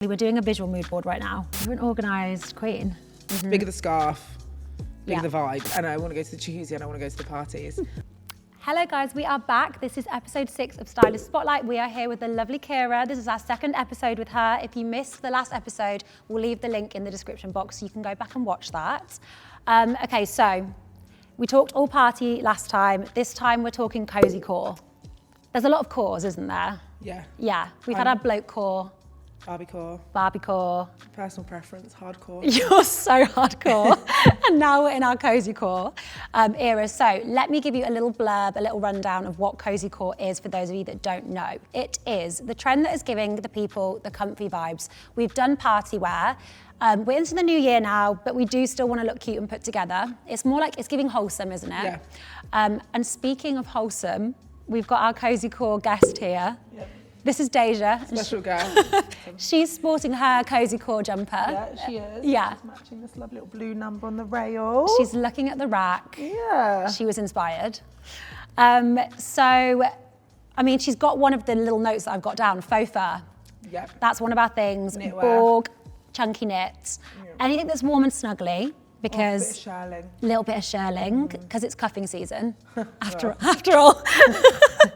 We're doing a visual mood board right now. You're an organised queen. Bigger the scarf, bigger the vibe, and I want to go to the jacuzzi and I want to go to the parties. Hello guys, we are back. This is episode 6 of Stylist Spotlight. We are here with the lovely Kiera. This is our second episode with her. If you missed the last episode, we'll leave the link in the description box so you can go back and watch that. Okay, so we talked all party last time. This time we're talking cozy core. There's a lot of cores, isn't there? Yeah. Yeah, we've had our bloke core. Barbie core. Core. Personal preference, hardcore. You're so hardcore. And now we're in our cozy core era. So let me give you a little blurb, a little rundown of what cozy core is for those of you that don't know. It is the trend that is giving the people the comfy vibes. We've done party wear. We're into the new year now, but we do still want to look cute and put together. It's more like, it's giving wholesome, isn't it? Yeah. And speaking of wholesome, we've got our cozy core guest here. Yep. This is Deja. Special girl. She's sporting her cozy core jumper. Yeah, she is. Yeah. She's matching this lovely little blue number on the rail. She's looking at the rack. Yeah. She was inspired. So, I mean, she's got one of the little notes that I've got down, faux fur. Yep. That's one of our things. Knitwear. Borg, chunky knits. Yep. Anything that's warm and snuggly, because A little bit of shirling, because it's cuffing season. After all,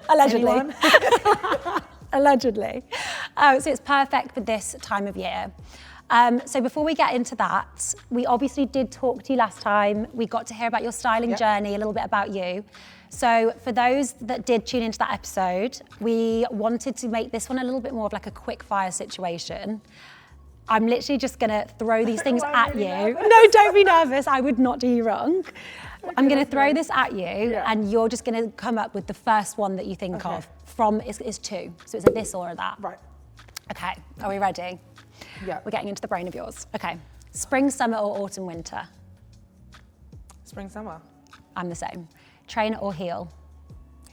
allegedly. Allegedly. So it's perfect for this time of year. So before we get into that, we obviously did talk to you last time. We got to hear about your styling journey, a little bit about you. So for those that did tune into that episode, we wanted to make this one a little bit more of like a quick fire situation. I'm literally just gonna throw these things at you. No, don't be nervous, I would not do you wrong. I'm gonna throw this at you and you're just gonna come up with the first one that you think of. From, it's two, so it's a this or a that. Right. Okay, are we ready? Yeah. We're getting into the brain of yours. Okay, spring, summer or autumn, winter? Spring, summer. I'm the same. Trainer or heel?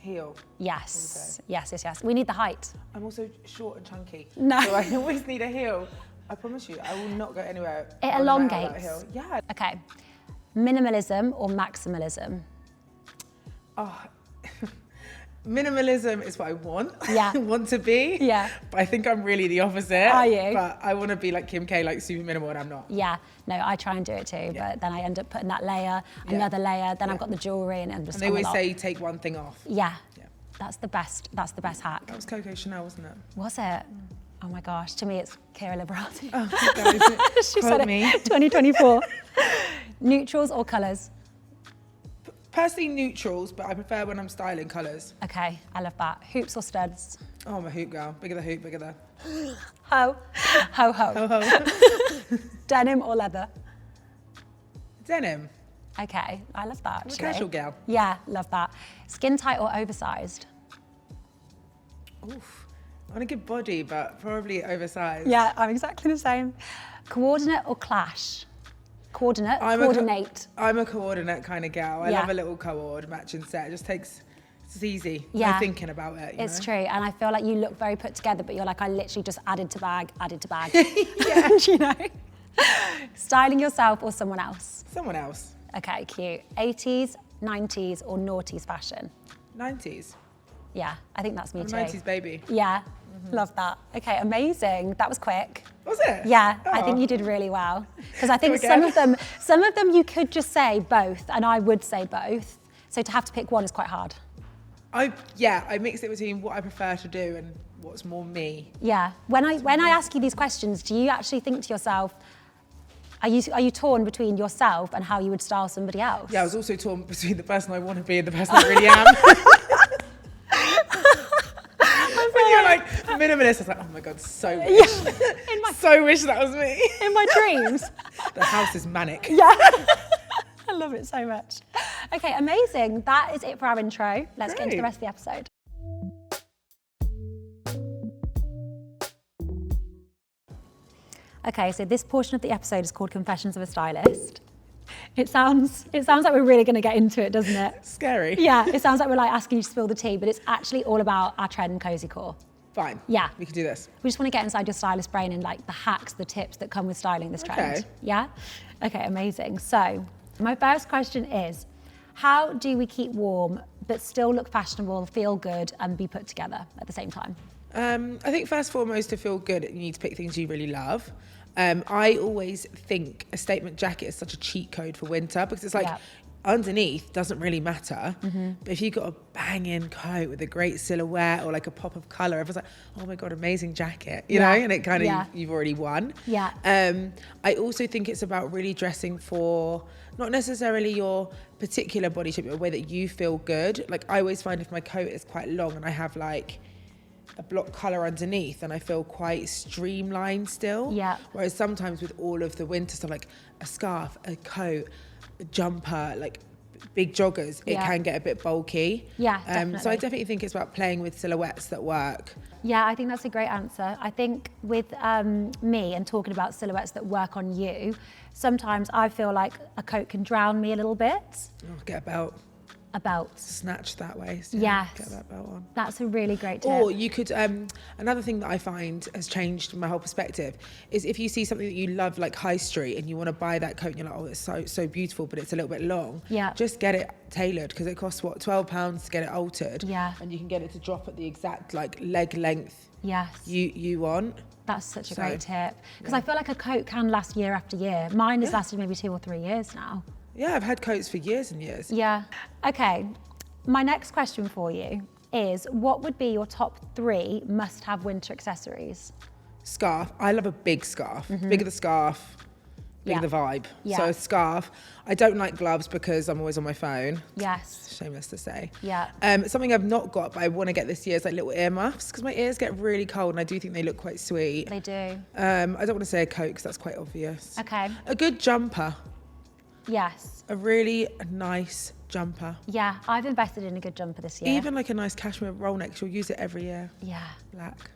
Heel. Yes, yes. We need the height. I'm also short and chunky. No. So I always need a heel. I promise you, I will not go anywhere. It elongates. Yeah. Okay, minimalism or maximalism? Oh, minimalism is what I want. Yeah. Want to be. Yeah. But I think I'm really the opposite. Are you? But I want to be like Kim K, like super minimal, and I'm not. Yeah, no, I try and do it too, but then I end up putting that layer, another layer, then I've got the jewelry and just. And they always say take one thing off. Yeah. That's the best hack. That was Coco Chanel, wasn't it? Was it? Oh my gosh, to me it's Kiera Liberati. Oh, guys, She said me. it, 2024. Neutrals or colours? Personally neutrals, but I prefer when I'm styling colours. Okay, I love that. Hoops or studs? Oh, I'm a hoop girl. Bigger the hoop, bigger the... Ho. Ho, ho. Ho, ho. Denim or leather? Denim. Okay, I love that I'm a actually. casual gal. Yeah, love that. Skin tight or oversized? Oof. I want a good body, but probably oversized. Yeah, I'm exactly the same. Coordinate or clash? Coordinate, coordinate. I'm a coordinate kind of gal. I Yeah. love a little coord matching set. It just takes, it's easy. Yeah. No thinking about it. You It's know? true, and I feel like you look very put together, but you're like, I literally just added to bag. Yeah. You know? Styling yourself or someone else? Someone else. Okay, cute. 80s, 90s or noughties fashion? 90s. Yeah, I think that's me I'm a too. 90s baby. Yeah, love that. Okay, amazing. That was quick. Was it? Yeah, I Oh. think you did really well. Because I think Go some of them you could just say both, and I would say both. So to have to pick one is quite hard. I mix it between what I prefer to do and what's more me. Yeah, when I ask you these questions, do you actually think to yourself, are you torn between yourself and how you would style somebody else? Yeah, I was also torn between the person I want to be and the person I really am. When you're like minimalist, I was like, oh my God, so wish. So wish that was me. In my dreams. The house is manic. Yeah. I love it so much. Okay, amazing. That is it for our intro. Let's get into the rest of the episode. Okay, so this portion of the episode is called Confessions of a Stylist. It sounds like we're really going to get into it, doesn't it? Scary. Yeah, it sounds like we're like asking you to spill the tea, but it's actually all about our trend cozy core. Fine. Yeah. We can do this. We just want to get inside your stylist brain and like the hacks, the tips that come with styling this trend. Okay. Yeah? Okay, amazing. So my first question is, how do we keep warm but still look fashionable, feel good and be put together at the same time? I think first and foremost, to feel good, you need to pick things you really love. I always think a statement jacket is such a cheat code for winter because it's like underneath doesn't really matter. But if you've got a banging coat with a great silhouette or like a pop of colour, everyone's like, oh my God, amazing jacket, you know, and it kind of, you've already won. I also think it's about really dressing for not necessarily your particular body shape, but a way that you feel good. Like I always find if my coat is quite long and I have like a block colour underneath and I feel quite streamlined still. Whereas sometimes with all of the winter stuff, like a scarf, a coat, a jumper, like big joggers, it can get a bit bulky. Definitely. So I definitely think it's about playing with silhouettes that work. Yeah, I think that's a great answer. I think with me and talking about silhouettes that work on you, sometimes I feel like a coat can drown me a little bit. Oh, get a belt. A belt. Snatch that waist. Yes. Get that belt on. That's a really great tip. Or you could, another thing that I find has changed my whole perspective is if you see something that you love, like high street, and you want to buy that coat and you're like, oh, it's so beautiful, but it's a little bit long. Just get it tailored because it costs, what, £12 to get it altered. And you can get it to drop at the exact like leg length you want. That's such a great tip. Because I feel like a coat can last year after year. Mine has lasted maybe 2 or 3 years now. Yeah, I've had coats for years and years. Okay, my next question for you is, what would be your top 3 must-have winter accessories? Scarf. I love a big scarf. Bigger the scarf, bigger the vibe. So a scarf. I don't like gloves because I'm always on my phone. Shameless to say. Something I've not got but I want to get this year is like little earmuffs because my ears get really cold and I do think they look quite sweet. They do. I don't want to say a coat because that's quite obvious. Okay. A good jumper. A really nice jumper. I've invested in a good jumper this year. Even like a nice cashmere roll neck, you'll use it every year. Black.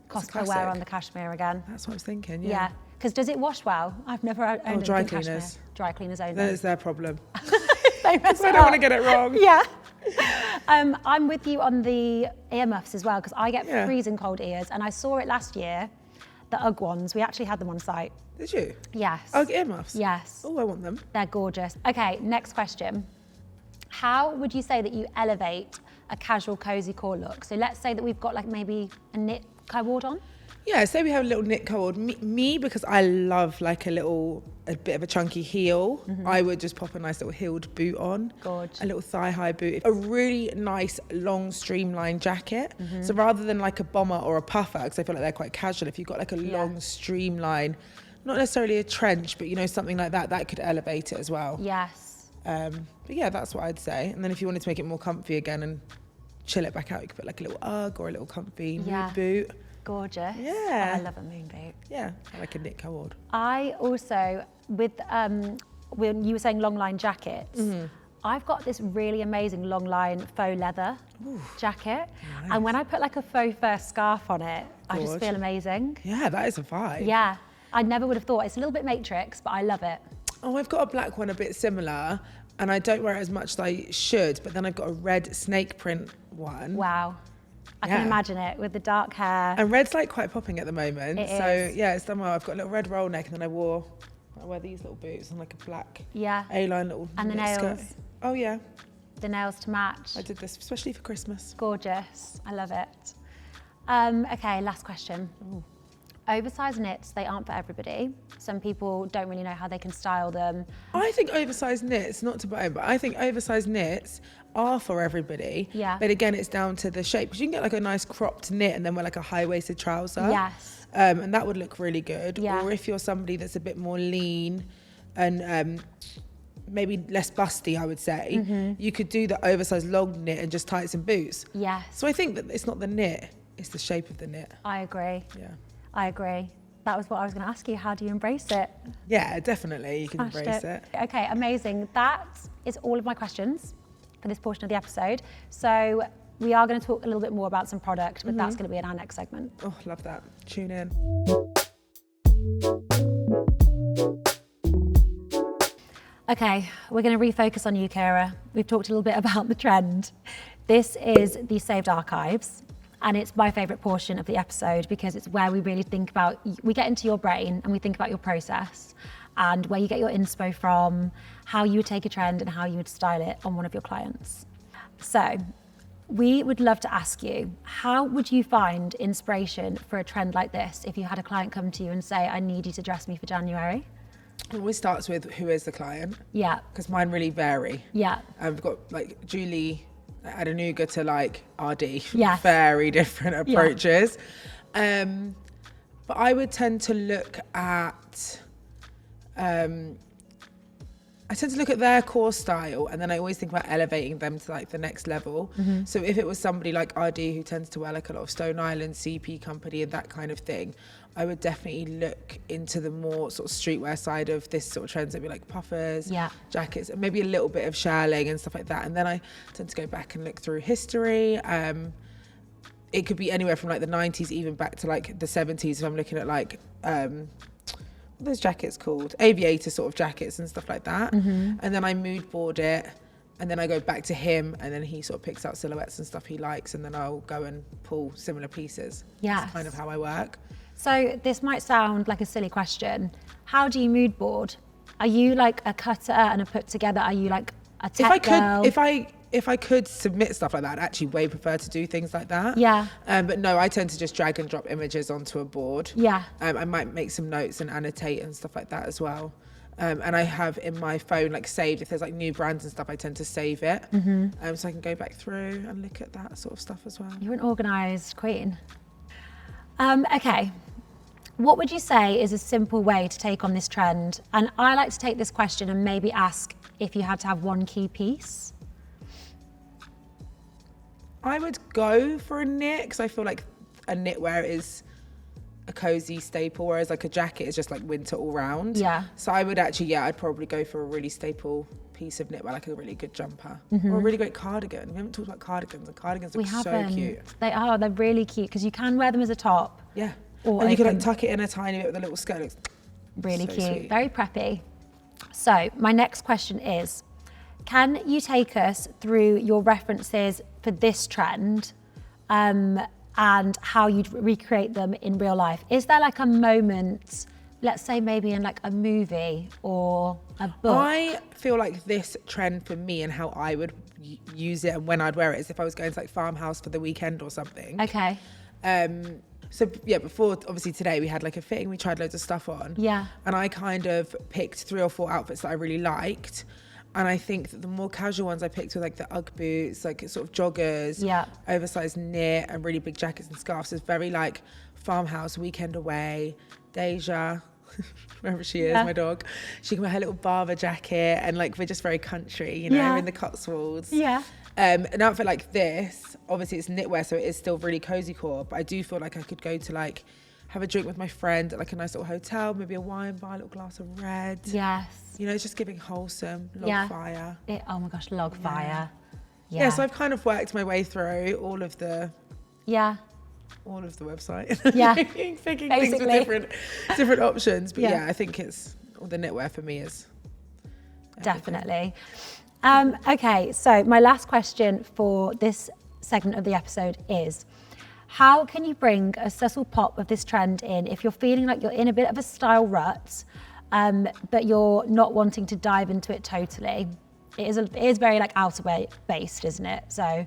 Costco wear on the cashmere again. That's what I was thinking, because does it wash well? I've never owned dry cashmere. cleaners. Dry cleaners only. Then it's their problem. They mess I don't want to get it wrong. I'm with you on the earmuffs as well because I get freezing cold ears and I saw it last year, the UGG ones. We actually had them on site. Did you? Yes. UGG earmuffs? Yes. Oh, I want them. They're gorgeous. Okay, next question. How would you say that you elevate a casual cozy core look? So let's say that we've got like maybe a knit co-ord on. Yeah, say we have a little knit co-ord. Me, because I love like a bit of a chunky heel, I would just pop a nice little heeled boot on. Gorge. A little thigh-high boot. A really nice, long, streamlined jacket. So rather than like a bomber or a puffer, because I feel like they're quite casual, if you've got like a long, streamline, not necessarily a trench, but you know, something like that, that could elevate it as well. But yeah, that's what I'd say. And then if you wanted to make it more comfy again and chill it back out, you could put like a little UGG or a little comfy moon boot. Gorgeous. Yeah. I love a moon boot. Yeah, I like a knit co-ord. I also, with when you were saying long line jackets, I've got this really amazing long line faux leather jacket. Nice. And when I put like a faux fur scarf on it, I just feel amazing. Yeah, that is a vibe. Yeah, I never would have thought. It's a little bit Matrix, but I love it. Oh, I've got a black one a bit similar and I don't wear it as much as I should, but then I've got a red snake print one. Wow. I can imagine it with the dark hair. And red's like quite popping at the moment. It so is. yeah, it's done well. I've got a little red roll neck and then I wear these little boots and like a black A-line little and the knit nails. skirt. Oh yeah. The nails to match. I did this especially for Christmas. Gorgeous. I love it. Okay, last question. Oversized knits, they aren't for everybody. Some people don't really know how they can style them. I think oversized knits, not to buy, but I think oversized knits are for everybody. Yeah. But again, it's down to the shape. Because you can get like a nice cropped knit and then wear like a high-waisted trouser. Yes. And that would look really good. Yeah. Or if you're somebody that's a bit more lean and maybe less busty, I would say, you could do the oversized long knit and just tights and boots. Yes. So I think that it's not the knit, it's the shape of the knit. I agree. Yeah. I agree. That was what I was going to ask you. How do you embrace it? Yeah, definitely. You can embrace it. Okay, amazing. That is all of my questions for this portion of the episode. So we are going to talk a little bit more about some product, but that's going to be in our next segment. Oh, love that. Tune in. Okay, we're going to refocus on you, Kiera. We've talked a little bit about the trend. This is the Saved Archives. And it's my favourite portion of the episode because it's where we really think about, we get into your brain and we think about your process and where you get your inspo from, how you would take a trend and how you would style it on one of your clients. So we would love to ask you, how would you find inspiration for a trend like this if you had a client come to you and say, I need you to dress me for January? It always starts with who is the client. Yeah. Because mine really vary. Yeah. I've got like Julie Adenuga to like RD. Yes. Very different approaches. But I would tend to look at their core style, and then I always think about elevating them to like the next level. So if it was somebody like RD who tends to wear like a lot of Stone Island, CP Company and that kind of thing, I would definitely look into the more sort of streetwear side of this sort of trends. That'd be like puffers, jackets, and maybe a little bit of Charley and stuff like that. And then I tend to go back and look through history. It could be anywhere from like the 90s even back to like the 70s if I'm looking at like what are those jackets called, aviator sort of jackets and stuff like that. And then I mood board it, and then I go back to him, and then he sort of picks out silhouettes and stuff he likes, and then I'll go and pull similar pieces. That's kind of how I work. So this might sound like a silly question. How do you mood board? Are you like a cutter and a put together? Are you like a tech girl? If I could submit stuff like that, I'd actually way prefer to do things like that. Yeah. But no, I tend to just drag and drop images onto a board. Yeah. I might make some notes and annotate and stuff like that as well. And I have in my phone like saved, if there's like new brands and stuff, I tend to save it. So I can go back through and look at that sort of stuff as well. You're an organised queen. Okay. What would you say is a simple way to take on this trend? And I like to take this question and maybe ask if you had to have one key piece. I would go for a knit, because I feel like a knitwear is a cozy staple, whereas like a jacket is just like winter all round. Yeah. So I would actually, I'd probably go for a really staple piece of knitwear, like a really good jumper or a really great cardigan. We haven't talked about cardigans, and cardigans look so cute. They're really cute because you can wear them as a top. Yeah. And you can like tuck it in a tiny bit with a little skirt. It's really so cute, sweet. very preppy. So my next question is, can you take us through your references for this trend and how you'd recreate them in real life? Is there like a moment, let's say maybe in like a movie or a book? I feel like this trend for me and how I would use it and when I'd wear it is if I was going to like Farmhouse for the weekend or something. Okay. So yeah, before obviously today we had like a fitting, we tried loads of stuff on. Yeah. And I kind of picked 3 or 4 outfits that I really liked. And I think that the more casual ones I picked were like the Ugg boots, like sort of joggers, oversized knit and really big jackets and scarves. It's very like Farmhouse, weekend away, Deja, wherever she is, my dog. She can wear her little Barber jacket and like we're just very country, you know, we're in the Cotswolds. Yeah. An outfit like this, obviously it's knitwear, so it is still really cozy core, but I do feel like I could go to like have a drink with my friend at like a nice little hotel, maybe a wine bar, a little glass of red. Yes. You know, it's just giving wholesome, log fire. Oh my gosh, log fire. Yeah, so I've kind of worked my way through all of the website. Yeah. Picking things with different options. But I think it's all the knitwear for me is definitely. Okay, so my last question for this segment of the episode is, how can you bring a subtle pop of this trend in if you're feeling like you're in a bit of a style rut, but you're not wanting to dive into it totally? It is very like outerwear based, isn't it? So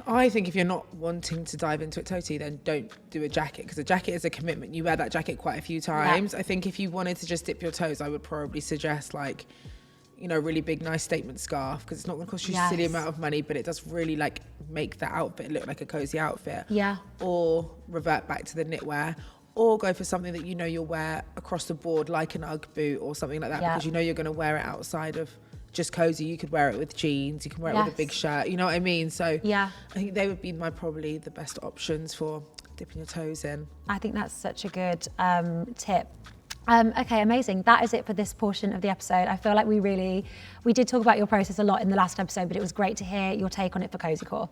I think if you're not wanting to dive into it totally, then don't do a jacket, because a jacket is a commitment. You wear that jacket quite a few times. I think if you wanted to just dip your toes, I would probably suggest like, you know, really big, nice statement scarf, because it's not going to cost you a silly amount of money, but it does really like make that outfit look like a cozy outfit. Yeah. Or revert back to the knitwear, or go for something that you know you'll wear across the board, like an Ugg boot or something like that, because you know you're going to wear it outside of just cozy. You could wear it with jeans, you can wear it with a big shirt, you know what I mean? So I think they would be probably the best options for dipping your toes in. I think that's such a good tip. Okay, amazing. That is it for this portion of the episode. I feel like we did talk about your process a lot in the last episode, but it was great to hear your take on it for cosycore.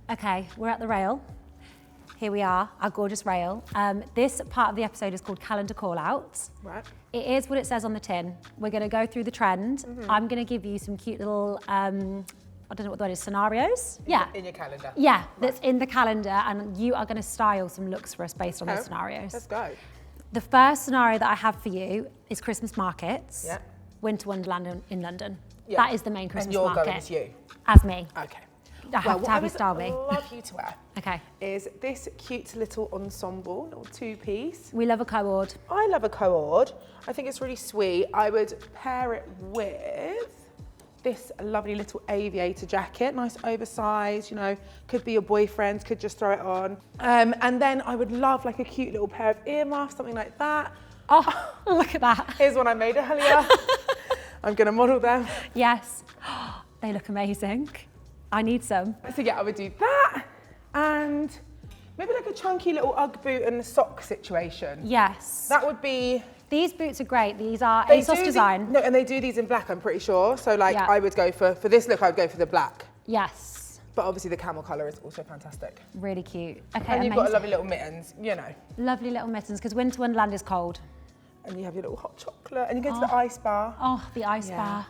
Okay, we're at the rail. Here we are, our gorgeous rail. This part of the episode is called Calendar Callouts. Right. It is what it says on the tin. We're gonna go through the trend. I'm gonna give you some cute little, I don't know what the word is, scenarios? In your calendar. Yeah, that's in the calendar, and you are gonna style some looks for us based on those scenarios. Let's go. The first scenario that I have for you is Christmas markets. Yeah. Winter Wonderland in London. Yeah. That is the main Christmas and you're market. going as you. As me. Okay. I have to have your style What me. I would love you to wear Okay. is this cute little ensemble, little two-piece. We love a cord. I love a cord. I think it's really sweet. I would pair it with this lovely little aviator jacket, nice oversized, you know, could be your boyfriend's, could just throw it on. And then I would love like a cute little pair of earmuffs, something like that. Oh, look at that. Here's one I made earlier. I'm gonna model them. Yes. They look amazing. I need some. So yeah, I would do that and maybe like a chunky little Ugg boot and a sock situation. Yes. That would be... These boots are great. These are They ASOS do design. No, and they do these in black, I'm pretty sure. So like Yeah. I would go for this look, I would go for the black. Yes. But obviously the camel colour is also fantastic. Really cute. Okay, And you've amazing. got a lovely little mittens, you know. Lovely little mittens, because Winter Wonderland is cold. And you have your little hot chocolate and you go to the ice bar. Oh, the ice Yeah. bar.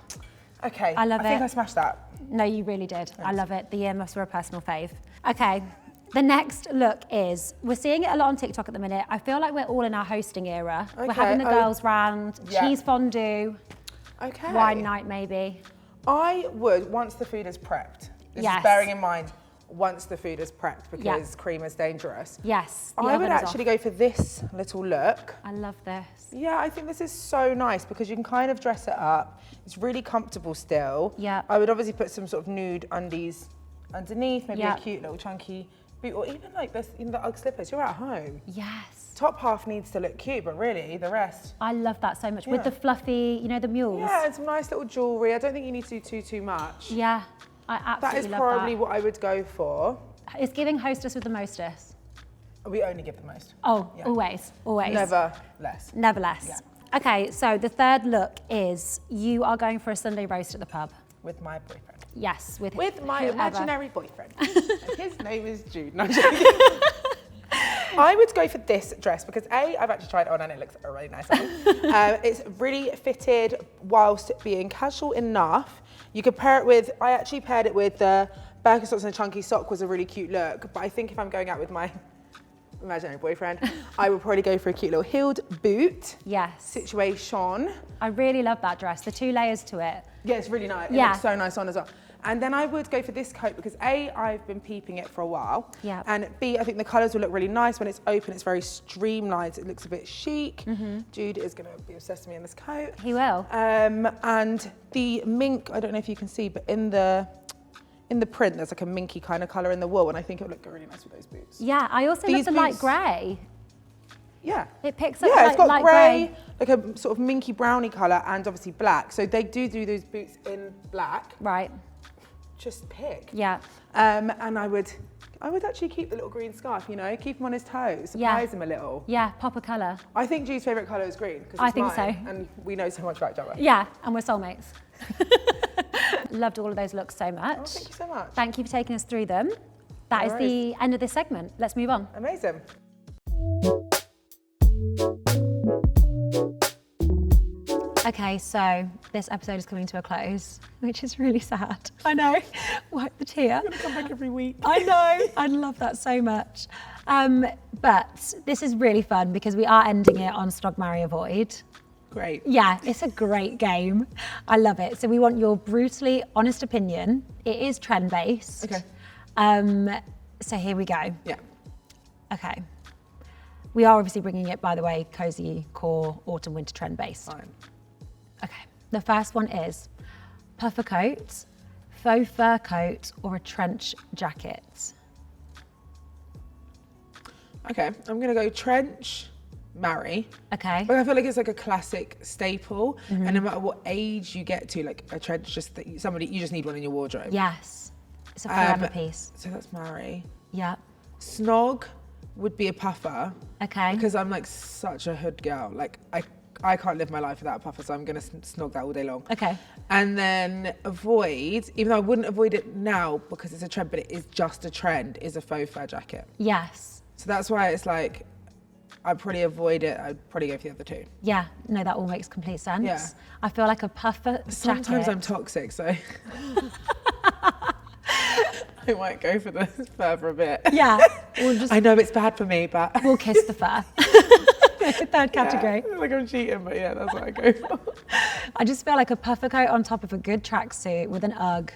Okay, I love I think it. I smashed that. No, you really did. I love it. The earmuffs were a personal fave. Okay, the next look is, we're seeing it a lot on TikTok at the minute. I feel like we're all in our hosting era. We're Okay, having the girls round, yeah. cheese fondue, Okay. wine night maybe. I would, once the food is prepped, this Yes. is bearing in mind, once the food is prepped because cream is dangerous. Yes, the I would oven is actually off. go for this little look. I love this. Yeah, I think this is so nice because you can kind of dress it up. It's really comfortable still. Yeah. I would obviously put some sort of nude undies underneath, maybe Yeah. a cute little chunky boot, or even like this, in the Ugg slippers. You're at home. Yes. Top half needs to look cute, but really the rest. I love that so much. With Yeah. the fluffy, you know, the mules. Yeah, and some nice little jewellery. I don't think you need to do too much. Yeah, I That absolutely is love probably that. what I would go for. It's giving hostess with the mostess. We only give the most. Oh, Yeah. always, always. Never less. Never less. Yeah. Okay, so the third look is you are going for a Sunday roast at the pub. With my boyfriend. Yes, with My whoever. imaginary boyfriend. And his name is Jude. No, I'm joking. I would go for this dress because I've actually tried it on and it looks really nice on. It's really fitted whilst being casual enough. You could pair it with, I actually paired it with the Birkenstocks and a chunky sock was a really cute look. But I think if I'm going out with my imaginary boyfriend, I would probably go for a cute little heeled boot Yes. situation. I really love that dress, the 2 layers to it. Yeah, it's really nice. It Yeah. looks so nice on as well. And then I would go for this coat because A, I've been peeping it for a while. Yeah. And B, I think the colours will look really nice when it's open. It's very streamlined. It looks a bit chic. Jude is going to be obsessed with me in this coat. He will. And the mink, I don't know if you can see, but in the print, there's like a minky kind of colour in the wool, and I think it would look really nice with those boots. Yeah, I also love These the light boots- grey. Yeah. It picks up Yeah, like it's got light grey, like a sort of minky browny colour, and obviously black. So they do those boots in black. Right, Just pick. yeah. And I would actually keep the little green scarf, you know, keep him on his toes, surprise him a little. Yeah, pop a colour. I think Jude's favourite colour is green, because I it's think mine, so. and we know so much about each other. Yeah, and we're soulmates. Loved all of those looks so much. Oh, thank you so much. Thank you for taking us through them. That No is worries. the end of this segment. Let's move on. Amazing. Okay, so this episode is coming to a close, which is really sad. I know. Wipe the tear. I'm gonna come back every week. I know. I love that so much. But this is really fun because we are ending it on Snog, Marry, Avoid. Great. Yeah, it's a great game. I love it. So we want your brutally honest opinion. It is trend-based. Okay. So here we go. Yeah. Okay. We are obviously bringing it, by the way, cozy core autumn winter trend-based. Fine. Okay. The first one is puffer coat, faux fur coat, or a trench jacket. Okay, I'm gonna go trench, marry. Okay. But I feel like it's like a classic staple, and no matter what age you get to, like a trench, just that you just need one in your wardrobe. Yes. It's a forever piece. So that's marry. Yeah. Snog would be a puffer. Okay. Because I'm like such a hood girl. Like I can't live my life without a puffer, so I'm gonna snog that all day long. Okay. And then avoid, even though I wouldn't avoid it now because it's a trend, but it is just a trend, is a faux fur jacket. Yes. So that's why it's like, I'd probably avoid it. I'd probably go for the other two. Yeah. No, that all makes complete sense. Yeah. I feel like a puffer Sometimes jacket. I'm toxic, so I might go for the fur for a bit. Yeah. We'll just I know it's bad for me, but we'll kiss the fur. Make a third category. Yeah, like I'm cheating, but yeah, that's what I go for. I just feel like a puffer coat on top of a good tracksuit with an UGG,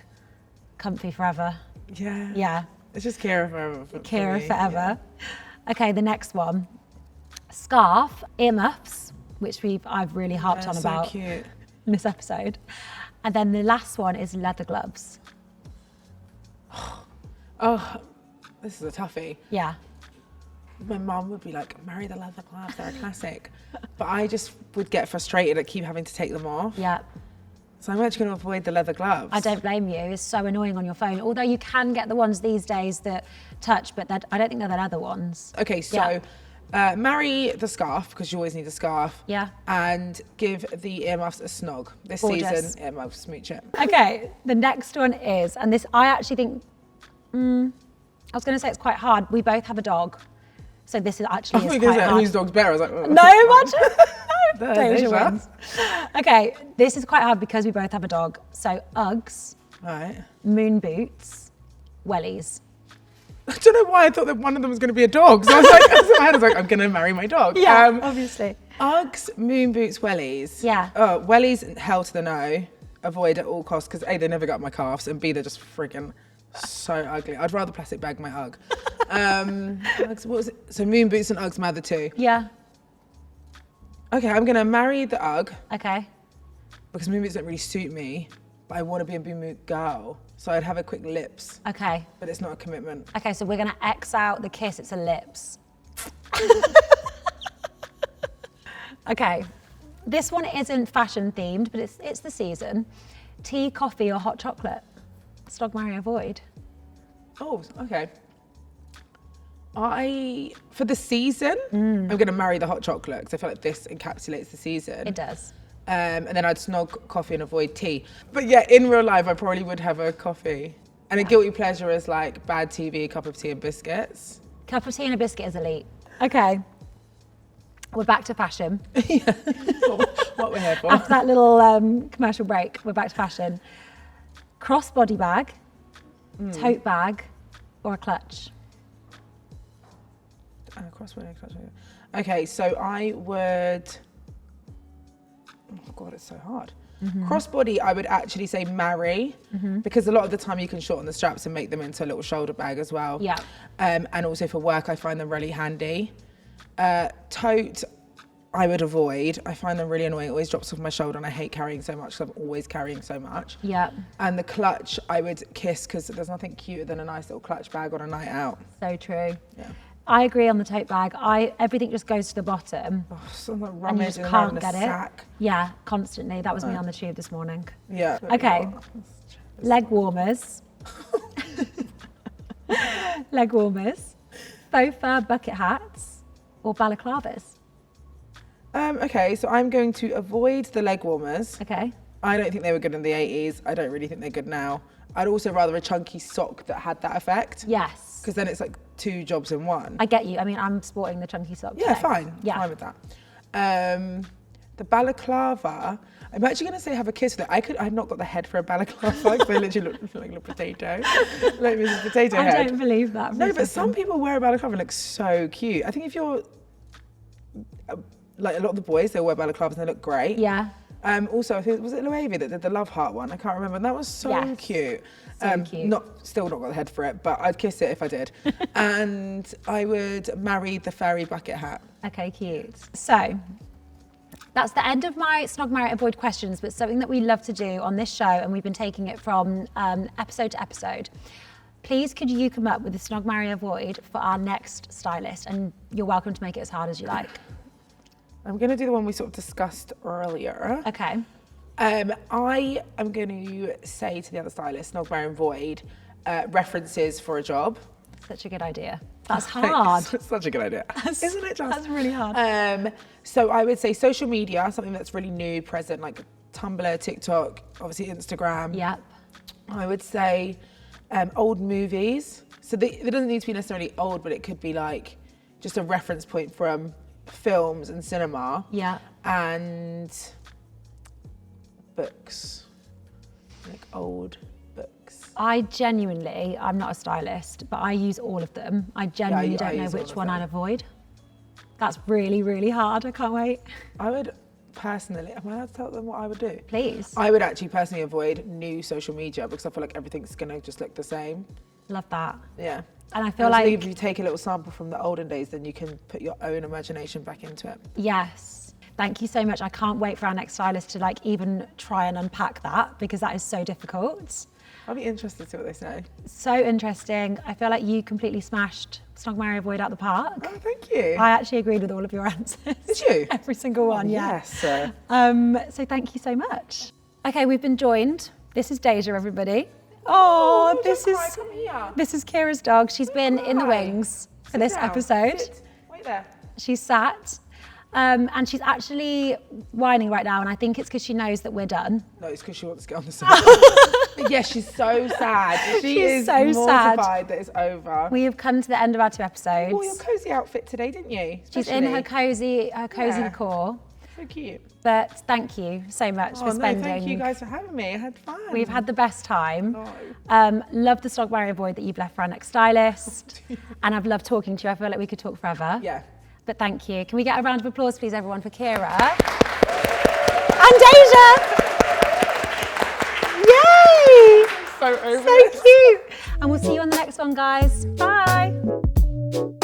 comfy forever. Yeah. Yeah. It's just Kiera forever. Kiera forever. Yeah. Okay, the next one. Scarf, earmuffs, which I've really harped on about so cute. in this episode. And then the last one is leather gloves. Oh, this is a toughie. Yeah. My mum would be like, marry the leather gloves, they're a classic. But I just would get frustrated at keep having to take them off. Yeah. So I'm actually going to avoid the leather gloves. I don't blame you. It's so annoying on your phone. Although you can get the ones these days that touch, but I don't think they're the leather ones. Okay, so marry the scarf, because you always need a scarf. Yeah. And give the earmuffs a snog. This Gorgeous. season, earmuffs, smooch it. Okay, the next one is, and this I actually think, I was going to say it's quite hard. We both have a dog. So this is actually is quite hard. Whose dog's better? I was like, oh. No, imagine. Deja wins. Okay, this is quite hard because we both have a dog. So Uggs, Right. moon boots, wellies. I don't know why I thought that one of them was going to be a dog. So I was like, in my head, I was like, I'm going to marry my dog. Yeah, obviously. Uggs, moon boots, wellies. Yeah. Oh, wellies, hell to the no. Avoid at all costs because A, they never got my calves, and B, they're just friggin' so ugly. I'd rather plastic bag my Ugg. Uggs, what was it? So moon boots and Uggs, my the two. Yeah. Okay, I'm going to marry the Ugg Okay. because moon boots don't really suit me, but I want to be a moon boot girl. So I'd have a quick lips, Okay. but it's not a commitment. Okay, so we're gonna X out the kiss, it's a lips. Okay, this one isn't fashion themed, but it's the season. Tea, coffee, or hot chocolate? Snog, marry, avoid. Oh, okay. For the season, I'm going to marry the hot chocolate because I feel like this encapsulates the season. It does. And then I'd snog coffee and avoid tea. But yeah, in real life, I probably would have a coffee. And a guilty pleasure is like bad TV, a cup of tea and biscuits. Cup of tea and a biscuit is elite. Okay, we're back to fashion. What we're here for. After that little commercial break, we're back to fashion. Crossbody bag, tote bag, or a clutch? Crossbody, clutch. Okay, so I would... Oh God, it's so hard. Crossbody, I would actually say marry because a lot of the time you can shorten the straps and make them into a little shoulder bag as well. Yeah. And also for work, I find them really handy. Tote, I would avoid. I find them really annoying. It always drops off my shoulder and I hate carrying so much because I'm always carrying so much. Yeah. And the clutch, I would kiss because there's nothing cuter than a nice little clutch bag on a night out. So true. Yeah. I agree on the tote bag. Everything just goes to the bottom. Oh, something And you rummage just and can't a get sack. it. Yeah, constantly. That was me on the tube this morning. Yeah. Okay. Leg warmers. Leg warmers. Faux fur bucket hats or balaclavas. Okay, so I'm going to avoid the leg warmers. Okay. I don't think they were good in the 80s. I don't really think they're good now. I'd also rather a chunky sock that had that effect. Yes. Because then it's like two jobs in one. I get you. I mean, I'm sporting the chunky sock Yeah, today. fine. Yeah. Fine with that. The balaclava, I'm actually going to say have a kiss with it. I've not got the head for a balaclava because I literally look like a potato. Like Mrs. Potato Head. I don't believe that. No, but some people wear a balaclava and look so cute. I think if you're, like a lot of the boys, they'll wear balaclavas and they look great. Yeah. Also, I think, was it Loewe that did the Love Heart one? I can't remember. And that was so Yes. cute. So cute. Still not got the head for it, but I'd kiss it if I did. And I would marry the fairy bucket hat. Okay, cute. So that's the end of my Snog, Marry, Avoid questions, but something that we love to do on this show, and we've been taking it from episode to episode. Please, could you come up with a Snog, Marry, Avoid for our next stylist? And you're welcome to make it as hard as you like. I'm going to do the one we sort of discussed earlier. Okay. I am going to say to the other stylist, Snog, Marry, Avoid, references for a job. Such a good idea. That's hard. It's such a good idea. Isn't it just? That's really hard. So I would say social media, something that's really new, present, like Tumblr, TikTok, obviously Instagram. Yep. I would say old movies. So it doesn't need to be necessarily old, but it could be like just a reference point from films and cinema. Yeah. And books, like old books. I'm not a stylist, but I use all of them. I genuinely don't know use all which of one them. I'd avoid. That's really, really hard. I can't wait. I would personally, am I allowed to tell them what I would do? Please. I would actually personally avoid new social media because I feel like everything's gonna just look the same. Love that. Yeah. And I feel And like if you take a little sample from the olden days, then you can put your own imagination back into it. yes. Thank you so much. I can't wait for our next stylist to like even try and unpack that because that is so difficult. I'll be interested to see what they say. So interesting. I feel like you completely smashed Snog, Marry, Avoid out the park. Oh, thank you. I actually agreed with all of your answers. Did you? Every single one, yeah. Yes. So thank you so much. Okay, we've been joined. This is Deja, everybody. Oh, this is Kiera's dog. She's been in the wings for this episode. Sit. Wait there. She's sat. And she's actually whining right now, and I think it's because she knows that we're done. No, it's because she wants to get on the sofa. Yes, she's so sad. She is so mortified that it's over. We have come to the end of our 2 episodes. You wore your cozy outfit today, didn't you? She's in her cozy decor. So cute. But thank you so much for spending. Thank you guys for having me. I had fun. We've had the best time. Love the Snog, Marry, Avoid that you've left for our next stylist. And I've loved talking to you. I feel like we could talk forever. Yeah. But thank you. Can we get a round of applause, please, everyone, for Kiera? And Deja! Yay! So over So cute. And we'll see you on the next one, guys. Bye.